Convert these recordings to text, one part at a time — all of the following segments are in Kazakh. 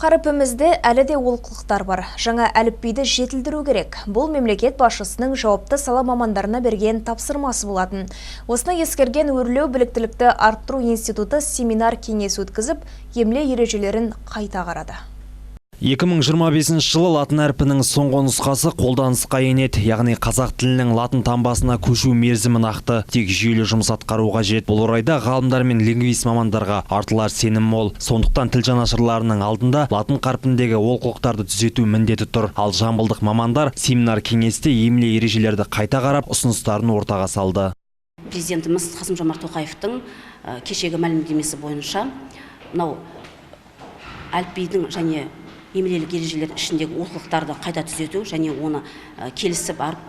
Қаріпімізде әлі де олқылықтар бар. Жаңа әліпбиді жетілдіру керек. Бұл мемлекет басшысының жауапты сала мамандарына берген тапсырмасы болатын. Осыны ескерген өрлеу біліктілікті арттыру институты семинар кеңес өткізіп, емле ережелерін қайта қарады. 2025 жылы латын әрпінің соңғы нұсқасы қолданысқа енеді, яғни қазақ тілінің латын таңбасына көшу мерзімі нақты, тек жүйелі жұмыс атқаруға қажет. Бұл орайда ғалымдар мен лингвист мамандарға артылар сенім мол. Сондықтан тіл жанашырларының алдында латын қарпіндегі олқылықтарды түзету міндеті тұр. Ал жамбылдық мамандар семинар кеңесте емле ережелерді қайта қарап, ұсыныстарын ортаға салды. Президентіміз Қасым-Жомарт Тоқаевтың кешегі мәлімдемесі бойынша мынау әліпбидің және емлелік ережелер ішіндегі олқылықтарды қайта түзету және оны келісіп барып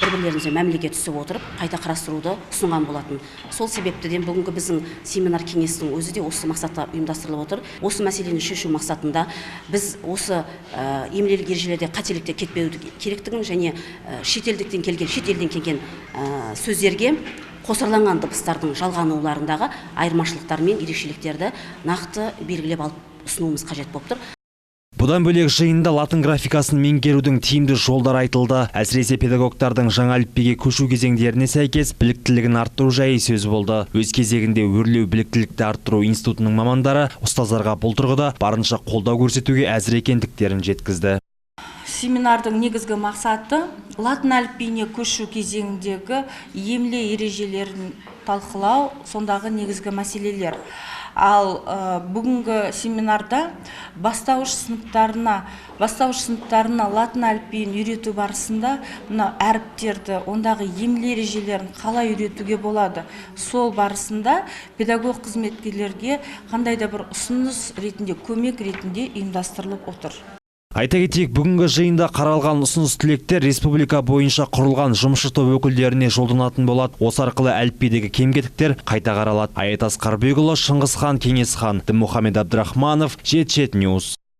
бір-бірлеріне мәмілеге түсіп отырып қайта қарастыруды ұсынған болатын. Сол себептен бүгінгі біздің семинар кеңесінің өзі де осы мақсатта ұйымдастырылып отыр. Осы мәселені шешу мақсатында біз осы емлелік ережелерде қателікте кетпеу керектігін және шетелден келген сөздерге қосарланған дыбыстардың жалғануларындағы айырмашылықтар мен ерекшеліктерді нақты белгілеп алып ұсынуымыз қажет болып тұр. Бұдан бөлек жиында латын графикасын меңгерудің тиімді жолдары айтылды. Әсіресе педагогтардың жаңа әліпбиге көшу кезеңдеріне сәйкес біліктілігін арттыру жайы сөз болды. Өз кезегінде өрлеу біліктілікті арттыру институтының мамандары ұстаздарға бұл тұрғыда барынша қолдау көрсетуге әзір екендіктерін жеткізді. Семинардың негізгі мақсаты латын әліпбиіне көшу кезеңіндегі емле ережелерін талқылау, сондағы негізгі мәселелер. Ал бүгінгі семинарда бастауыш сыныптарына латын әліпбиін үйрету барысында мына әріптерді, ондағы емле ережелерін қалай үйретуге болады. Сол барысында педагог қызметкерлерге қандай да бір ұсыныс ретінде, көмек ретінде ұйымдастырылып отыр. Айта кетейік, бүгінгі жиында қаралған ұсыныс тілектер республика бойынша құрылған жұмысшы топ өкілдеріне жолданатын болады. Осы арқылы әліпбидегі кем-кетіктер қайта қаралады. Аят Асқарбекұлы, Шыңғысхан Кеңесхан, Дінмұхамед Абдрахманов, Жеті News.